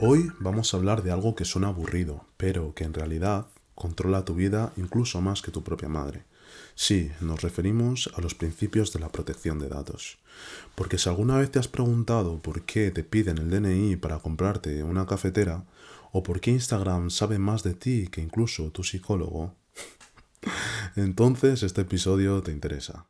Hoy vamos a hablar de algo que suena aburrido, pero que en realidad controla tu vida incluso más que tu propia madre. Sí, nos referimos a los principios de la protección de datos. Porque si alguna vez te has preguntado por qué te piden el DNI para comprarte una cafetera, o por qué Instagram sabe más de ti que incluso tu psicólogo, entonces este episodio te interesa.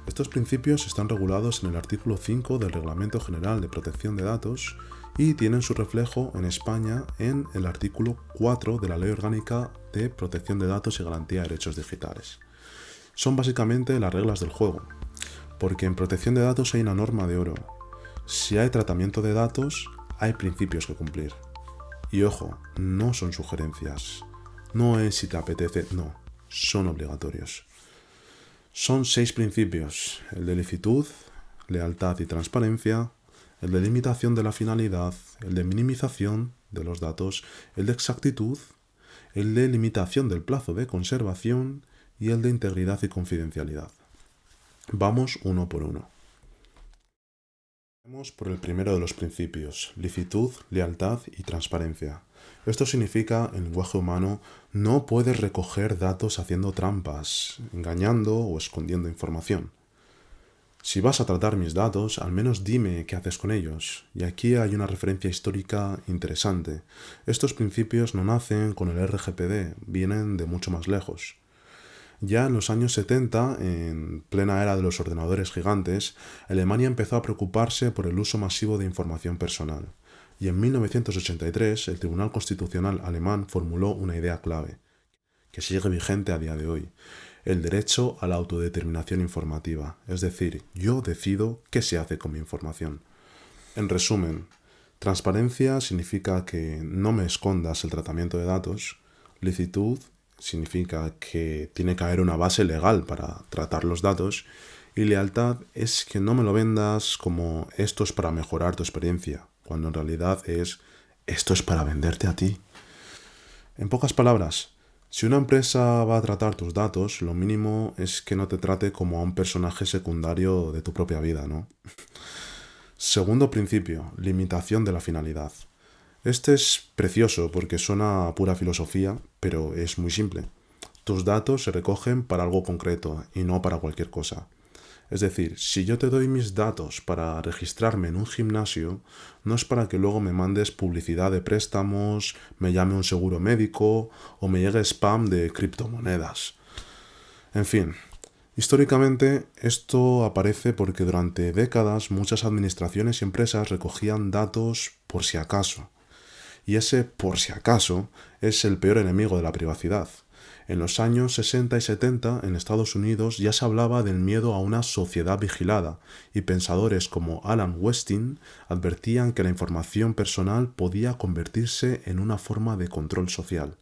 Estos principios están regulados en el artículo 5 del Reglamento General de Protección de Datos y tienen su reflejo en España en el artículo 4 de la Ley Orgánica de Protección de Datos y Garantía de Derechos Digitales. Son básicamente las reglas del juego, porque en protección de datos hay una norma de oro. Si hay tratamiento de datos, hay principios que cumplir. Y ojo, no son sugerencias. No es si te apetece, no, son obligatorios. Son 6 principios: el de licitud, lealtad y transparencia, el de limitación de la finalidad, el de minimización de los datos, el de exactitud, el de limitación del plazo de conservación y el de integridad y confidencialidad. Vamos uno por uno. Vamos por el primero de los principios: licitud, lealtad y transparencia. Esto significa, en lenguaje humano, no puedes recoger datos haciendo trampas, engañando o escondiendo información. Si vas a tratar mis datos, al menos dime qué haces con ellos. Y aquí hay una referencia histórica interesante. Estos principios no nacen con el RGPD, vienen de mucho más lejos. Ya en los años 70, en plena era de los ordenadores gigantes, Alemania empezó a preocuparse por el uso masivo de información personal. Y en 1983, el Tribunal Constitucional alemán formuló una idea clave, que sigue vigente a día de hoy: el derecho a la autodeterminación informativa, es decir, yo decido qué se hace con mi información. En resumen, transparencia significa que no me escondas el tratamiento de datos, licitud significa que tiene que haber una base legal para tratar los datos, y lealtad es que no me lo vendas como esto es para mejorar tu experiencia, cuando en realidad es esto es para venderte a ti. En pocas palabras, si una empresa va a tratar tus datos, lo mínimo es que no te trate como a un personaje secundario de tu propia vida, ¿no? Segundo principio: limitación de la finalidad. Este es precioso porque suena a pura filosofía, pero es muy simple. Tus datos se recogen para algo concreto y no para cualquier cosa. Es decir, si yo te doy mis datos para registrarme en un gimnasio, no es para que luego me mandes publicidad de préstamos, me llame un seguro médico o me llegue spam de criptomonedas. En fin, históricamente esto aparece porque durante décadas muchas administraciones y empresas recogían datos por si acaso. Y ese por si acaso es el peor enemigo de la privacidad. En los años 60 y 70 en Estados Unidos ya se hablaba del miedo a una sociedad vigilada, y pensadores como Alan Westin advertían que la información personal podía convertirse en una forma de control social.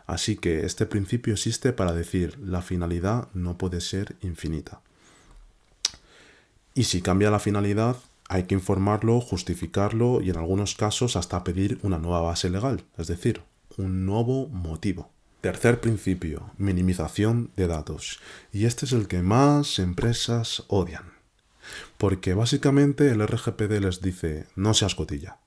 Así que este principio existe para decir: la finalidad no puede ser infinita. Y si cambia la finalidad, hay que informarlo, justificarlo y en algunos casos hasta pedir una nueva base legal, es decir, un nuevo motivo. Tercer principio: minimización de datos. Y este es el que más empresas odian. Porque básicamente el RGPD les dice: no seas cotilla.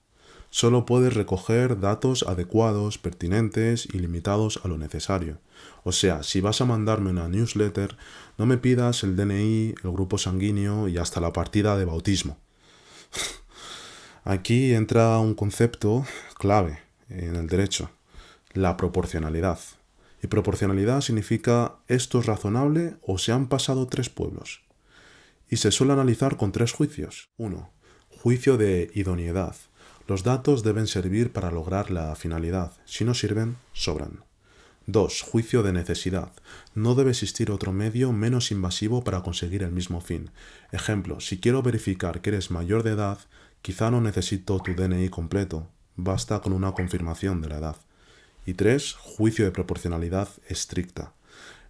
Solo puedes recoger datos adecuados, pertinentes y limitados a lo necesario. O sea, si vas a mandarme una newsletter, no me pidas el DNI, el grupo sanguíneo y hasta la partida de bautismo. Aquí entra un concepto clave en el derecho: la proporcionalidad. Y proporcionalidad significa esto es razonable o se han pasado 3 pueblos. Y se suele analizar con 3 juicios. 1. Juicio de idoneidad. Los datos deben servir para lograr la finalidad. Si no sirven, sobran. 2. Juicio de necesidad. No debe existir otro medio menos invasivo para conseguir el mismo fin. Ejemplo: si quiero verificar que eres mayor de edad, quizá no necesito tu DNI completo, basta con una confirmación de la edad. Y 3. Juicio de proporcionalidad estricta.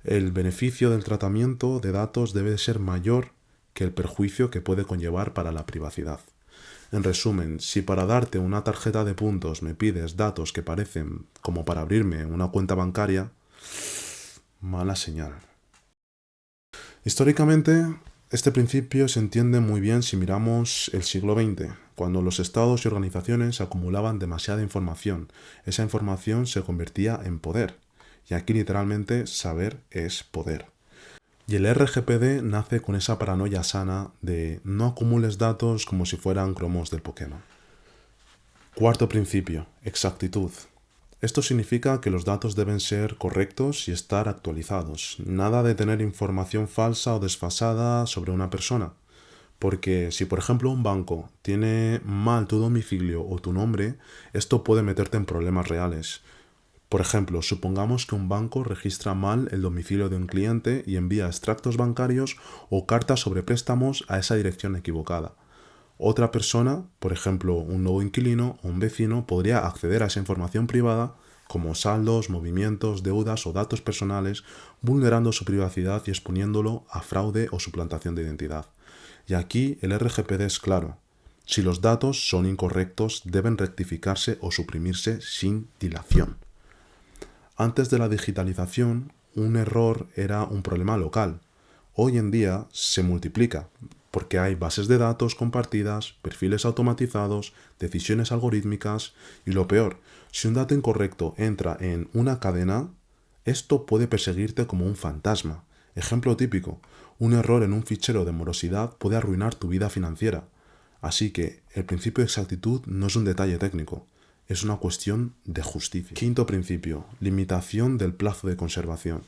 El beneficio del tratamiento de datos debe ser mayor que el perjuicio que puede conllevar para la privacidad. En resumen, si para darte una tarjeta de puntos me pides datos que parecen como para abrirme una cuenta bancaria, mala señal. Históricamente, este principio se entiende muy bien si miramos el siglo XX, cuando los estados y organizaciones acumulaban demasiada información. Esa información se convertía en poder. Y aquí literalmente saber es poder. Y el RGPD nace con esa paranoia sana de no acumules datos como si fueran cromos del Pokémon. Cuarto principio, exactitud. Esto significa que los datos deben ser correctos y estar actualizados. Nada de tener información falsa o desfasada sobre una persona. Porque si por ejemplo un banco tiene mal tu domicilio o tu nombre, esto puede meterte en problemas reales. Por ejemplo, supongamos que un banco registra mal el domicilio de un cliente y envía extractos bancarios o cartas sobre préstamos a esa dirección equivocada. Otra persona, por ejemplo un nuevo inquilino o un vecino, podría acceder a esa información privada como saldos, movimientos, deudas o datos personales, vulnerando su privacidad y exponiéndolo a fraude o suplantación de identidad. Y aquí el RGPD es claro. Si los datos son incorrectos, deben rectificarse o suprimirse sin dilación. Antes de la digitalización, un error era un problema local. Hoy en día se multiplica, porque hay bases de datos compartidas, perfiles automatizados, decisiones algorítmicas y lo peor, si un dato incorrecto entra en una cadena, esto puede perseguirte como un fantasma. Ejemplo típico, un error en un fichero de morosidad puede arruinar tu vida financiera. Así que el principio de exactitud no es un detalle técnico, es una cuestión de justicia. Quinto principio, limitación del plazo de conservación.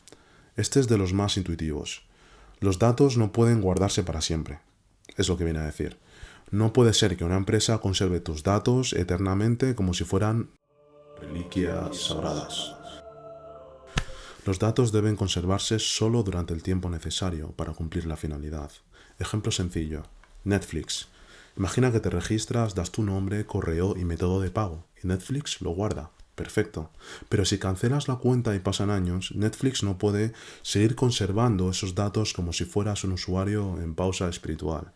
Este es de los más intuitivos. Los datos no pueden guardarse para siempre. Es lo que viene a decir. No puede ser que una empresa conserve tus datos eternamente como si fueran reliquias sagradas. Los datos deben conservarse solo durante el tiempo necesario para cumplir la finalidad. Ejemplo sencillo. Netflix. Imagina que te registras, das tu nombre, correo y método de pago, y Netflix lo guarda. Perfecto. Pero si cancelas la cuenta y pasan años, Netflix no puede seguir conservando esos datos como si fueras un usuario en pausa espiritual.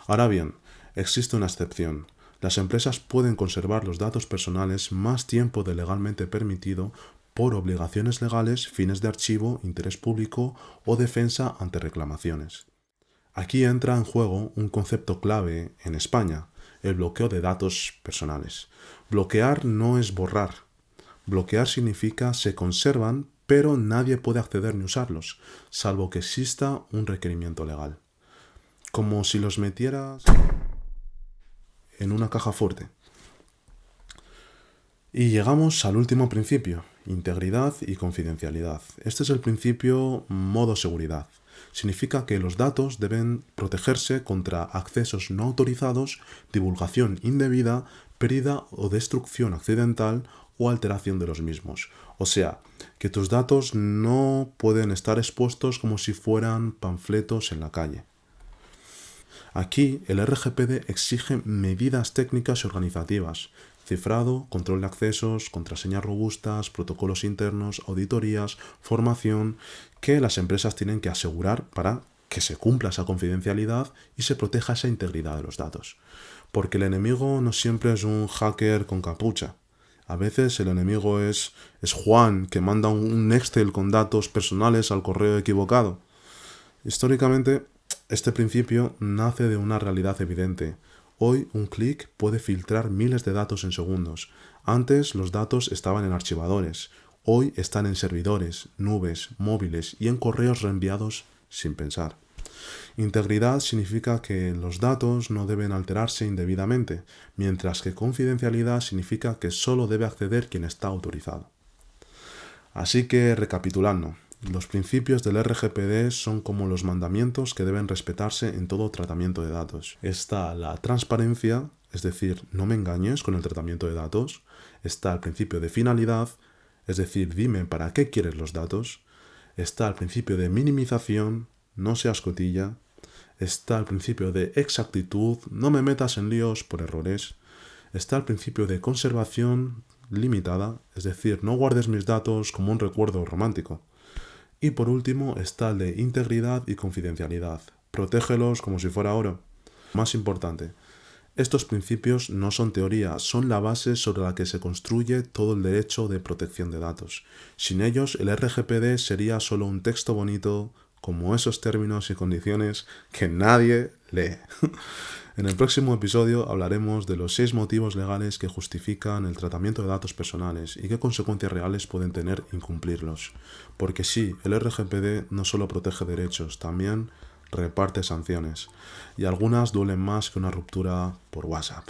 Ahora bien, existe una excepción. Las empresas pueden conservar los datos personales más tiempo de legalmente permitido por obligaciones legales, fines de archivo, interés público o defensa ante reclamaciones. Aquí entra en juego un concepto clave en España, el bloqueo de datos personales. Bloquear no es borrar. Bloquear significa se conservan, pero nadie puede acceder ni usarlos, salvo que exista un requerimiento legal. Como si los metieras en una caja fuerte. Y llegamos al último principio, integridad y confidencialidad. Este es el principio modo seguridad. Significa que los datos deben protegerse contra accesos no autorizados, divulgación indebida, pérdida o destrucción accidental o alteración de los mismos. O sea, que tus datos no pueden estar expuestos como si fueran panfletos en la calle. Aquí el RGPD exige medidas técnicas y organizativas, cifrado, control de accesos, contraseñas robustas, protocolos internos, auditorías, formación, que las empresas tienen que asegurar para que se cumpla esa confidencialidad y se proteja esa integridad de los datos. Porque el enemigo no siempre es un hacker con capucha. A veces el enemigo es Juan, que manda un Excel con datos personales al correo equivocado. Históricamente, este principio nace de una realidad evidente. Hoy un clic puede filtrar miles de datos en segundos. Antes los datos estaban en archivadores. Hoy están en servidores, nubes, móviles y en correos reenviados sin pensar. Integridad significa que los datos no deben alterarse indebidamente, mientras que confidencialidad significa que solo debe acceder quien está autorizado. Así que, recapitulando, los principios del RGPD son como los mandamientos que deben respetarse en todo tratamiento de datos. Está la transparencia, es decir, no me engañes con el tratamiento de datos. Está el principio de finalidad, es decir, dime para qué quieres los datos. Está el principio de minimización, no seas cotilla. Está el principio de exactitud, no me metas en líos por errores. Está el principio de conservación limitada, es decir, no guardes mis datos como un recuerdo romántico. Y por último está el de integridad y confidencialidad. Protégelos como si fuera oro. Más importante, estos principios no son teoría, son la base sobre la que se construye todo el derecho de protección de datos. Sin ellos, el RGPD sería solo un texto bonito como esos términos y condiciones que nadie lee. En el próximo episodio hablaremos de los 6 motivos legales que justifican el tratamiento de datos personales y qué consecuencias reales pueden tener incumplirlos. Porque sí, el RGPD no solo protege derechos, también reparte sanciones, y algunas duelen más que una ruptura por WhatsApp.